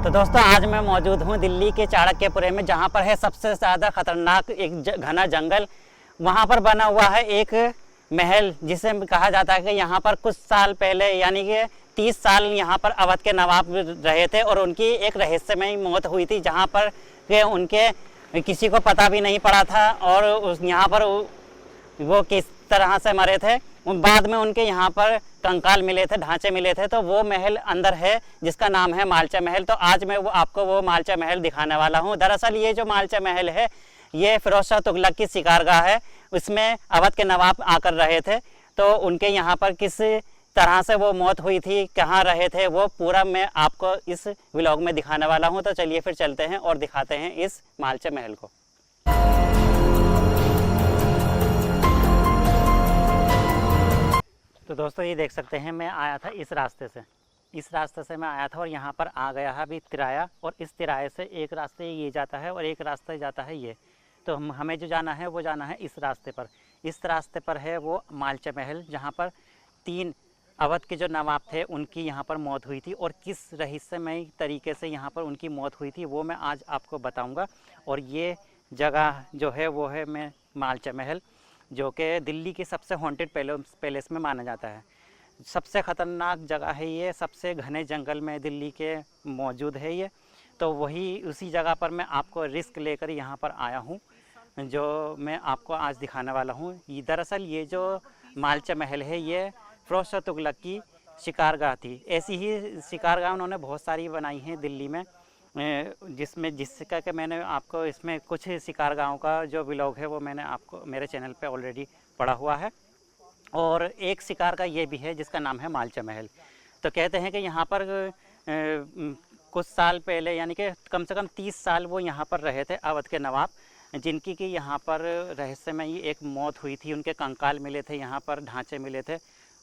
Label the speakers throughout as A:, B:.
A: तो दोस्तों आज मैं मौजूद हूँ दिल्ली के चाणक्यपुरे में, जहाँ पर है सबसे ज़्यादा खतरनाक एक घना जंगल। वहाँ पर बना हुआ है एक महल, जिसे कहा जाता है कि यहाँ पर कुछ साल पहले यानी कि 30 साल यहाँ पर अवध के नवाब रहे थे और उनकी एक रहस्यमय मौत हुई थी, जहाँ पर के उनके किसी को पता भी नहीं पड़ा था और यहाँ पर वो किस तरह से मरे थे। बाद में उनके यहाँ पर कंकाल मिले थे, ढांचे मिले थे, तो वो महल अंदर है जिसका नाम है मालचा महल। तो आज मैं आपको वो मालचा महल दिखाने वाला हूँ। दरअसल ये जो मालचा महल है ये फिरोज शाह तुगलक की शिकारगाह है। इसमें अवध के नवाब आकर रहे थे, तो उनके यहाँ पर किस तरह से वो मौत हुई थी, कहाँ रहे थे, वो पूरा मैं आपको इस व्लॉग में दिखाने वाला हूँ। तो चलिए फिर चलते हैं और दिखाते हैं इस मालचा महल को। तो दोस्तों ये देख सकते हैं, मैं आया था इस रास्ते से मैं आया था और यहाँ पर आ गया है अभी तिराया, और इस तिराए से एक रास्ते ये जाता है और एक रास्ता जाता है ये। तो हमें जो जाना है वो जाना है इस रास्ते पर। इस रास्ते पर है वो मालचा महल, जहाँ पर 3 अवध के जो नवाब थे उनकी यहाँ पर मौत हुई थी, और किस रहस्यमय तरीके से यहाँ पर उनकी मौत हुई थी वो मैं आज आपको बताऊँगा। और ये जगह जो है वो है मैं मालचा महल, जो कि दिल्ली की सबसे हॉन्टेड पैलेस में माना जाता है। सबसे ख़तरनाक जगह है ये, सबसे घने जंगल में दिल्ली के मौजूद है ये। तो वही उसी जगह पर मैं आपको रिस्क लेकर यहाँ पर आया हूँ, जो मैं आपको आज दिखाने वाला हूँ। दरअसल ये जो मालचा महल है ये फिरोज शाह तुगलक की शिकारगाह थी। ऐसी ही शिकारगाह उन्होंने बहुत सारी बनाई हैं दिल्ली में, जिसका कि मैंने आपको इसमें कुछ शिकारगाहों का जो व्लॉग है वो मैंने आपको मेरे चैनल पे ऑलरेडी पड़ा हुआ है। और एक शिकार का ये भी है जिसका नाम है मालचा महल। तो कहते हैं कि यहाँ पर कुछ साल पहले यानी कि कम से कम 30 साल वो यहाँ पर रहे थे अवध के नवाब, जिनकी कि यहाँ पर रहस्यमय एक मौत हुई थी। उनके कंकाल मिले थे, यहाँ पर ढांचे मिले थे।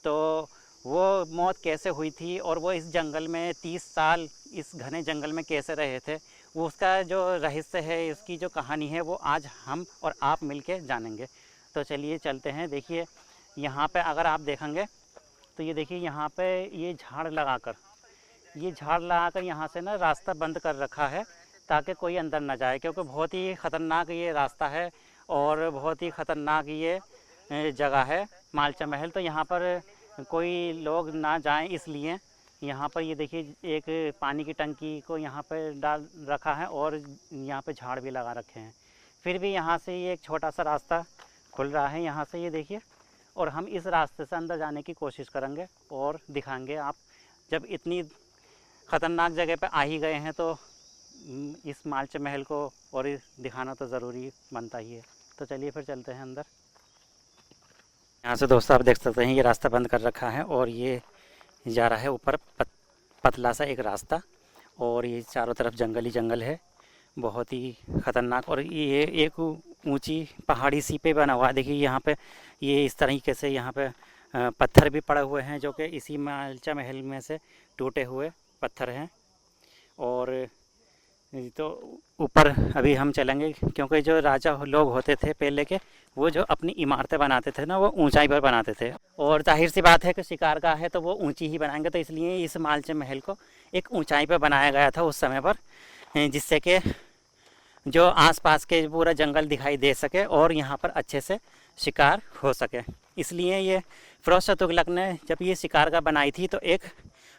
A: तो वो मौत कैसे हुई थी और वो इस जंगल में 30 साल इस घने जंगल में कैसे रहे थे, वो उसका जो रहस्य है, उसकी जो कहानी है वो आज हम और आप मिलके जानेंगे। तो चलिए चलते हैं। देखिए यहाँ पे अगर आप देखेंगे तो ये देखिए यहाँ पे ये झाड़ लगाकर यहाँ से ना रास्ता बंद कर रखा है ताकि कोई अंदर ना जाए, क्योंकि बहुत ही ख़तरनाक ये रास्ता है और बहुत ही ख़तरनाक ये जगह है मालचा महल। तो यहाँ पर कोई लोग ना जाएं, इसलिए यहाँ पर ये देखिए एक पानी की टंकी को यहाँ पर डाल रखा है और यहाँ पे झाड़ भी लगा रखे हैं। फिर भी यहाँ से ये एक छोटा सा रास्ता खुल रहा है यहाँ से, ये देखिए। और हम इस रास्ते से अंदर जाने की कोशिश करेंगे और दिखाएंगे। आप जब इतनी ख़तरनाक जगह पे आ ही गए हैं तो इस मालचा महल को और दिखाना तो ज़रूरी बनता ही है। तो चलिए फिर चलते हैं अंदर। यहाँ से दोस्तों आप देख सकते हैं ये रास्ता बंद कर रखा है और ये जा रहा है ऊपर पतला सा एक रास्ता, और ये चारों तरफ जंगल ही जंगल है, बहुत ही ख़तरनाक। और ये एक ऊंची पहाड़ी सी पे बना हुआ है। देखिए यहाँ पे ये इस तरीके से यहाँ पे पत्थर भी पड़े हुए हैं, जो कि इसी मालचा महल में से टूटे हुए पत्थर हैं। और तो ऊपर अभी हम चलेंगे, क्योंकि जो राजा लोग होते थे पहले के, वो जो अपनी इमारतें बनाते थे ना, वो ऊंचाई पर बनाते थे। और जाहिर सी बात है कि शिकारगाह है तो वो ऊंची ही बनाएंगे, तो इसलिए इस मालचा महल को एक ऊंचाई पर बनाया गया था उस समय पर, जिससे कि जो आसपास के पूरा जंगल दिखाई दे सके और यहाँ पर अच्छे से शिकार हो सके। इसलिए ये फिरोज शाह तुगलक ने जब ये शिकारगाह बनाई थी तो एक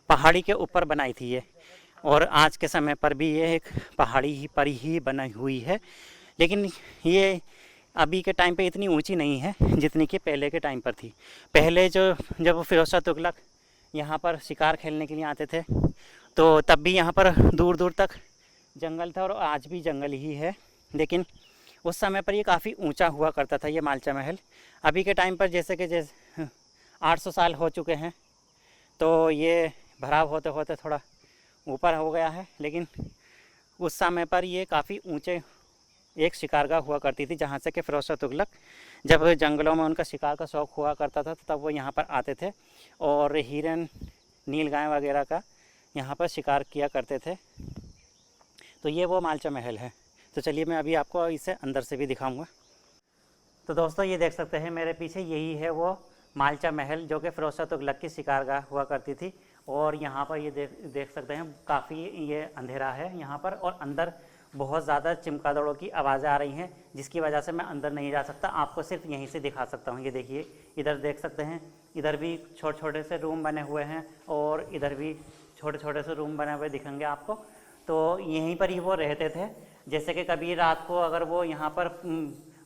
A: पहाड़ी के ऊपर बनाई थी ये, और आज के समय पर भी ये एक पहाड़ी ही पर ही बनी हुई है। लेकिन ये अभी के टाइम पे इतनी ऊंची नहीं है जितनी कि पहले के टाइम पर थी। पहले जब फिरोज शाह तुगलक यहाँ पर शिकार खेलने के लिए आते थे तो तब भी यहाँ पर दूर दूर तक जंगल था, और आज भी जंगल ही है। लेकिन उस समय पर ये काफ़ी ऊंचा हुआ करता था ये मालचा महल। अभी के टाइम पर जैसे 800 साल हो चुके हैं, तो ये भराव होते होते थोड़ा ऊपर हो गया है। लेकिन उस समय पर ये काफ़ी ऊंचे एक शिकारगाह हुआ करती थी, जहाँ से कि फिरोज शाह तुगलक जब जंगलों में उनका शिकार का शौक़ हुआ करता था तो तब वो यहाँ पर आते थे और हिरन, नीलगाय वगैरह का यहाँ पर शिकार किया करते थे। तो ये वो मालचा महल है। तो चलिए मैं अभी आपको इसे अंदर से भी दिखाऊंगा। तो दोस्तों ये देख सकते हैं मेरे पीछे, यही है वो मालचा महल, जो कि फिरोज शाह तुगलक की शिकारगाह हुआ करती थी। और यहाँ पर ये देख सकते हैं काफ़ी ये अंधेरा है यहाँ पर, और अंदर बहुत ज़्यादा चमगादड़ों की आवाज़ें आ रही हैं, जिसकी वजह से मैं अंदर नहीं जा सकता, आपको सिर्फ यहीं से दिखा सकता हूँ। ये देखिए, इधर देख सकते हैं, इधर भी छोटे छोटे से रूम बने हुए हैं और इधर भी छोटे छोटे से रूम बने हुए दिखेंगे आपको। तो यहीं पर ही वो रहते थे। जैसे कि कभी रात को अगर वो यहाँ पर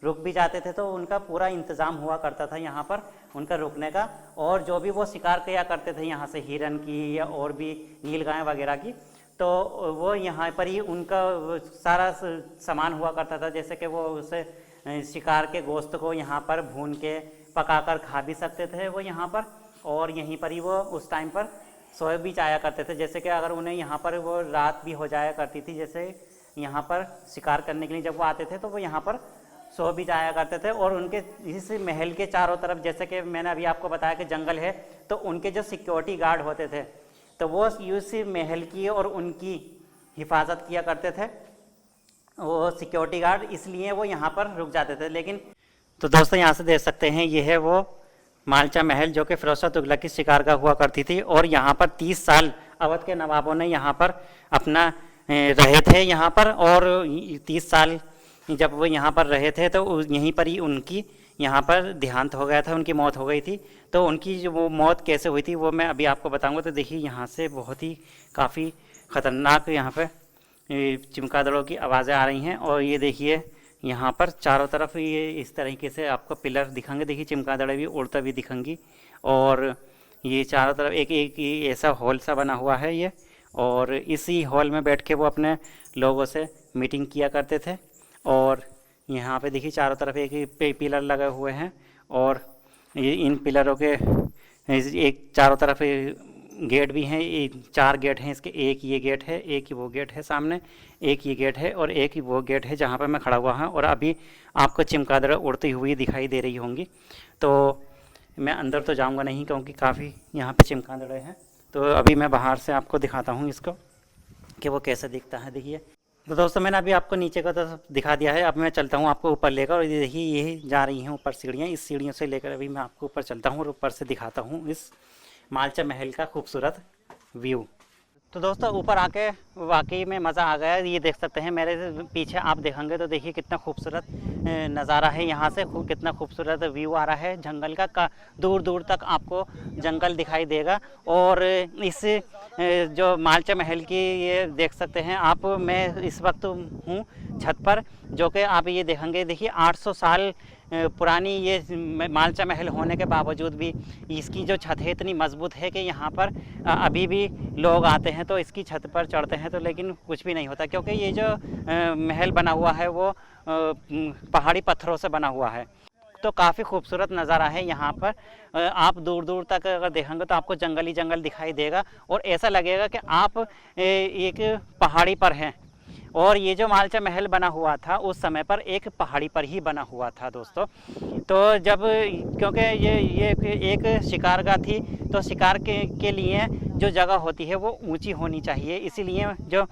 A: रुक भी जाते थे तो उनका पूरा इंतज़ाम हुआ करता था यहाँ पर उनका रुकने का, और जो भी वो शिकार किया करते थे यहाँ से हिरन की या और भी नीलगाय वगैरह की, तो वो यहाँ पर ही उनका सारा सामान हुआ करता था। जैसे कि वो उसे शिकार के गोश्त को यहाँ पर भून के पकाकर खा भी सकते थे वो यहाँ पर, और यहीं पर ही वो उस टाइम पर सोए भी जाया करते थे। जैसे कि अगर उन्हें यहाँ पर वो रात भी हो जाया करती थी, जैसे यहाँ पर शिकार करने के लिए जब वो आते थे तो वो यहाँ पर सो भी जाया करते थे। और उनके इस महल के चारों तरफ, जैसे कि मैंने अभी आपको बताया कि जंगल है, तो उनके जो सिक्योरिटी गार्ड होते थे तो वो उस महल की और उनकी हिफाजत किया करते थे, वो सिक्योरिटी गार्ड, इसलिए वो यहाँ पर रुक जाते थे। लेकिन तो दोस्तों यहाँ से देख सकते हैं, ये है वो मालचा महल जो कि फिरोज शाह तुगलक की शिकारगाह हुआ करती थी। और यहाँ पर 30 साल अवध के नवाबों ने यहाँ पर अपना रहे थे यहाँ पर, और 30 साल जब वो यहाँ पर रहे थे तो यहीं पर ही उनकी यहाँ पर देहांत हो गया था, उनकी मौत हो गई थी। तो उनकी जो वो मौत कैसे हुई थी वो मैं अभी आपको बताऊंगा। तो देखिए, यहाँ से बहुत ही काफ़ी ख़तरनाक यहाँ पे चमगादड़ों की आवाज़ें आ रही हैं। और ये देखिए, यहाँ पर चारों तरफ ये इस तरीके से आपको पिलर दिखेंगे। देखिए, चमगादड़ें भी उड़ता भी दिखेंगी, और ये चारों तरफ एक एक ऐसा हॉल सा बना हुआ है ये, और इसी हॉल में बैठ के वो अपने लोगों से मीटिंग किया करते थे। और यहाँ पे देखिए, चारों तरफ एक पिलर लगे हुए हैं, और ये इन पिलरों के एक चारों तरफ गेट भी हैं। 4 गेट हैं इसके, एक ये गेट है, एक वो गेट है सामने, एक ये गेट है, और एक वो गेट है जहाँ पर मैं खड़ा हुआ हूँ। और अभी आपको चमगादड़ उड़ती हुई दिखाई दे रही होंगी। तो मैं अंदर तो जाऊँगा नहीं, क्योंकि काफ़ी यहाँ पे चमगादड़ें हैं। तो अभी मैं बाहर से आपको दिखाता हूँ इसको कि वो कैसे दिखता है। देखिए, तो दोस्तों मैंने अभी आपको नीचे का तो दिखा दिया है, अब मैं चलता हूँ आपको ऊपर लेकर। और ये देखिए, ये जा रही हैं ऊपर सीढ़ियाँ, इस सीढ़ियों से लेकर अभी मैं आपको ऊपर चलता हूँ और ऊपर से दिखाता हूँ इस मालचा महल का खूबसूरत व्यू। तो दोस्तों ऊपर आके वाकई में मज़ा आ गया। ये देख सकते हैं मेरे पीछे, आप देखेंगे तो देखिए कितना खूबसूरत नज़ारा है यहाँ से, कितना खूबसूरत व्यू आ रहा है जंगल का दूर दूर तक आपको जंगल दिखाई देगा। और इस जो मालचा महल की ये देख सकते हैं आप, मैं इस वक्त हूँ छत पर, जो कि आप ये देखेंगे। देखिए, 800 साल पुरानी ये मालचा महल होने के बावजूद भी इसकी जो छत है इतनी मजबूत है कि यहाँ पर अभी भी लोग आते हैं तो इसकी छत पर चढ़ते हैं तो लेकिन कुछ भी नहीं होता, क्योंकि ये जो महल बना हुआ है वो पहाड़ी पत्थरों से बना हुआ है। तो काफ़ी खूबसूरत नज़ारा है यहाँ पर। आप दूर दूर तक अगर देखेंगे तो आपको जंगल ही जंगल दिखाई देगा, और ऐसा लगेगा कि आप एक पहाड़ी पर हैं। और ये जो मालचा महल बना हुआ था उस समय पर एक पहाड़ी पर ही बना हुआ था दोस्तों। तो जब, क्योंकि ये एक शिकारगाह थी, तो शिकार के लिए जो जगह होती है वो ऊंची होनी चाहिए, इसीलिए जो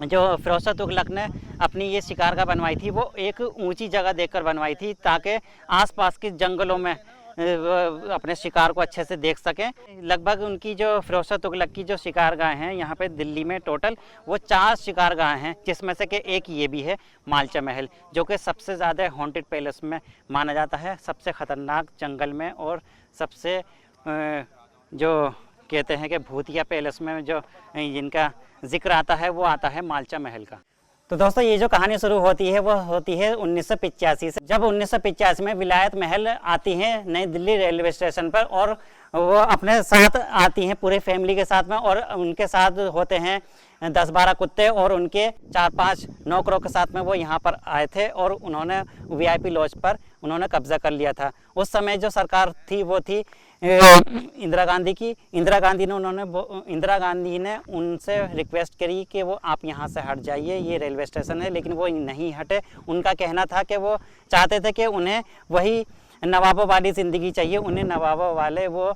A: फिरोज शाह तुगलक ने अपनी ये शिकारगाह बनवाई थी वो एक ऊंची जगह देखकर बनवाई थी, ताकि आसपास के जंगलों में अपने शिकार को अच्छे से देख सकें। लगभग उनकी जो फिरोज शाह तुगलक की जो शिकारगाह हैं यहाँ पे दिल्ली में टोटल वो 4 शिकारगाह हैं, जिसमें से कि एक ये भी है मालचा महल, जो कि सबसे ज़्यादा हॉन्टेड पैलेस में माना जाता है, सबसे ख़तरनाक जंगल में, और सबसे जो कहते हैं कि भूतिया पैलेस में जो जिनका जिक्र आता है वो आता है मालचा महल का। तो दोस्तों ये जो कहानी शुरू होती है वो होती है 1985 से, जब 1985 में विलायत महल आती हैं नई दिल्ली रेलवे स्टेशन पर, और वो अपने साथ आती हैं पूरे फैमिली के साथ में, और उनके साथ होते हैं 10-12 कुत्ते और उनके 4-5 नौकरों के साथ में वो यहाँ पर आए थे, और उन्होंने VIP लॉज पर उन्होंने कब्जा कर लिया था। उस समय जो सरकार थी वो थी इंदिरा गांधी की। इंदिरा गांधी ने उनसे रिक्वेस्ट करी कि वो आप यहाँ से हट जाइए, ये रेलवे स्टेशन है, लेकिन वो नहीं हटे। उनका कहना था कि वो चाहते थे कि उन्हें वही नवाबों वाली ज़िंदगी चाहिए, उन्हें नवाबों वाले वो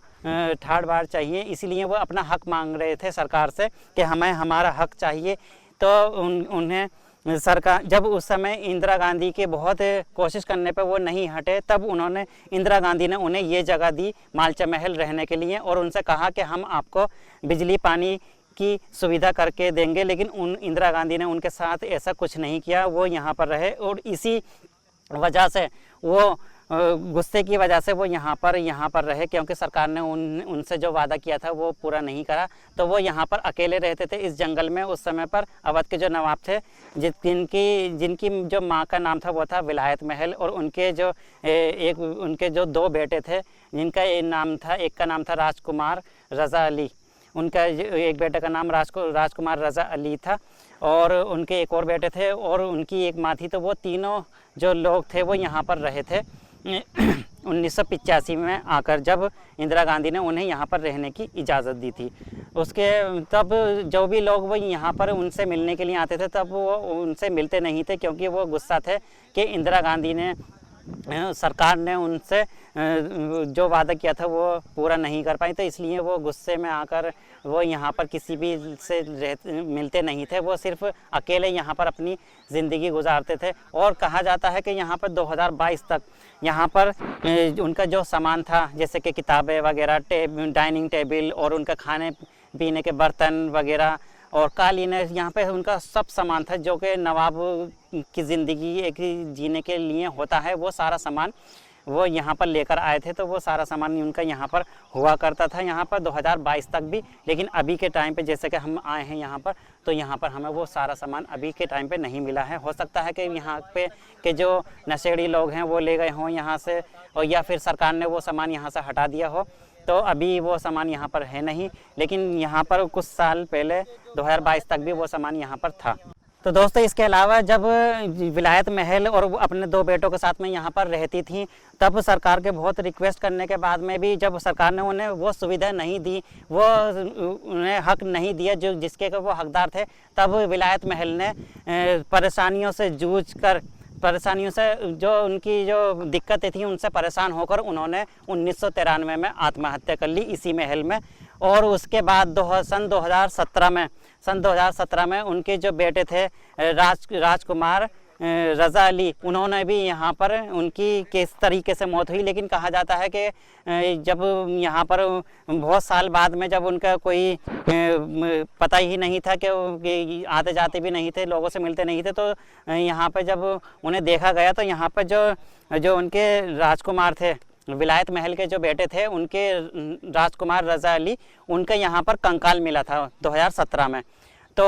A: ठाड़ बाड़ चाहिए, इसीलिए वो अपना हक मांग रहे थे सरकार से कि हमें हमारा हक चाहिए। तो उन्हें सरकार जब उस समय इंदिरा गांधी के बहुत कोशिश करने पर वो नहीं हटे, तब उन्होंने इंदिरा गांधी ने उन्हें ये जगह दी मालचा महल रहने के लिए और उनसे कहा कि हम आपको बिजली पानी की सुविधा करके देंगे। लेकिन इंदिरा गांधी ने उनके साथ ऐसा कुछ नहीं किया, वो यहाँ पर रहे और इसी वजह से वो गुस्से की वजह से वो यहाँ पर रहे, क्योंकि सरकार ने उनसे जो वादा किया था वो पूरा नहीं करा। तो वो यहाँ पर अकेले रहते थे इस जंगल में। उस समय पर अवध के जो नवाब थे जिनकी जो माँ का नाम था वो था विलायत महल, और उनके जो 2 बेटे थे जिनका एक का नाम था राजकुमार रज़ा अली, उनका एक बेटे का नाम राजकुमार रज़ा अली था और उनके एक और बेटे थे और उनकी एक माँ थी। तो वो तीनों जो लोग थे वो यहाँ पर रहे थे 1985 में आकर, जब इंदिरा गांधी ने उन्हें यहाँ पर रहने की इजाज़त दी थी। तब जो भी लोग वो यहाँ पर उनसे मिलने के लिए आते थे, तब वो उनसे मिलते नहीं थे, क्योंकि वो गुस्सा थे कि इंदिरा गांधी ने सरकार ने उनसे जो वादा किया था वो पूरा नहीं कर पाई। तो इसलिए वो गुस्से में आकर वो यहाँ पर किसी भी से मिलते नहीं थे, वो सिर्फ अकेले यहाँ पर अपनी ज़िंदगी गुजारते थे। और कहा जाता है कि यहाँ पर 2022 तक यहाँ पर उनका जो सामान था, जैसे कि किताबें वगैरह, डाइनिंग टेबल और उनका खाने पीने के बर्तन वगैरह और कालीन, यहाँ पे उनका सब सामान था जो कि नवाब की ज़िंदगी एक जीने के लिए होता है, वो सारा सामान वो यहाँ पर लेकर आए थे। तो वो सारा सामान उनका यहाँ पर हुआ करता था यहाँ पर 2022 तक भी। लेकिन अभी के टाइम पे जैसे कि हम आए हैं यहाँ पर, तो यहाँ पर हमें वो सारा सामान अभी के टाइम पे नहीं मिला है। हो सकता है कि यहाँ पे के जो नशेड़ी लोग हैं वो ले गए हों यहाँ से, और या फिर सरकार ने वो सामान यहाँ से हटा दिया हो, तो अभी वो सामान यहाँ पर है नहीं। लेकिन यहाँ पर कुछ साल पहले 2022 तक भी वो सामान यहाँ पर था। तो दोस्तों, इसके अलावा जब विलायत महल और अपने 2 बेटों के साथ में यहाँ पर रहती थी, तब सरकार के बहुत रिक्वेस्ट करने के बाद में भी जब सरकार ने उन्हें वो सुविधा नहीं दी, वो उन्हें हक नहीं दिया जो जिसके वो हकदार थे, तब विलायत महल ने परेशानियों से जो उनकी जो दिक्कतें थी उनसे परेशान होकर उन्होंने 1993 में आत्महत्या कर ली इसी महल में। और उसके बाद सन 2017 में उनके जो बेटे थे राजकुमार रज़ा अली, उन्होंने भी यहाँ पर उनकी किस तरीके से मौत हुई। लेकिन कहा जाता है कि जब यहाँ पर बहुत साल बाद में जब उनका कोई पता ही नहीं था कि आते जाते भी नहीं थे, लोगों से मिलते नहीं थे, तो यहाँ पर जब उन्हें देखा गया तो यहाँ पर जो उनके राजकुमार थे, विलायत महल के जो बेटे थे, उनके राजकुमार रज़ा अली, उनका यहाँ पर कंकाल मिला था 2017 में। तो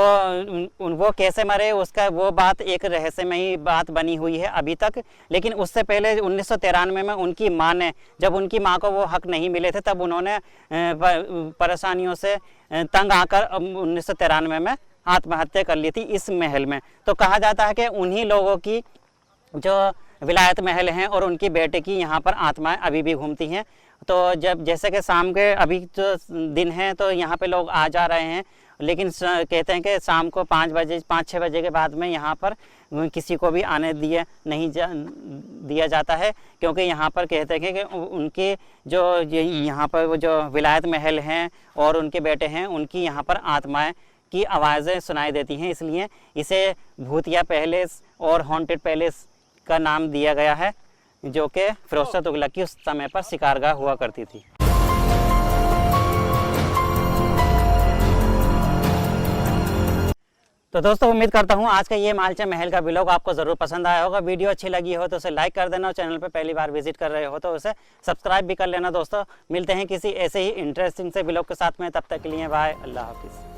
A: वो कैसे मरे उसका वो बात एक रहस्यमयी बात बनी हुई है अभी तक। लेकिन उससे पहले 1993 में उनकी माँ ने, जब उनकी माँ को वो हक नहीं मिले थे, तब उन्होंने परेशानियों से तंग आकर 1993 में आत्महत्या कर ली थी इस महल में। तो कहा जाता है कि उन्हीं लोगों की जो विलायत महल हैं और उनकी बेटे की यहाँ पर आत्माएं अभी भी घूमती हैं। तो जब जैसे कि शाम के अभी तो दिन है तो यहाँ पे लोग आ जा रहे हैं, लेकिन कहते हैं कि शाम को 5-6 बजे के बाद में यहाँ पर किसी को भी आने दिया जाता है, क्योंकि यहाँ पर कहते हैं कि उनके जो यहाँ पर वो जो विलायत महल हैं और उनके बेटे हैं, उनकी यहाँ पर आत्माएं की आवाज़ें सुनाई देती हैं। इसलिए इसे भूतिया पैलेस और हॉन्टेड पैलेस का नाम दिया गया है, जो कि फिरोज़शाह तुगलक की उस समय पर शिकारगाह हुआ करती थी। तो दोस्तों, उम्मीद करता हूँ आज का ये मालचा महल का व्लॉग आपको ज़रूर पसंद आया होगा। वीडियो अच्छी लगी हो तो उसे लाइक कर देना, और चैनल पर पहली बार विजिट कर रहे हो तो उसे सब्सक्राइब भी कर लेना। दोस्तों, मिलते हैं किसी ऐसे ही इंटरेस्टिंग से व्लॉग के साथ में, तब तक के लिए बाय, अल्लाह हाफिज़।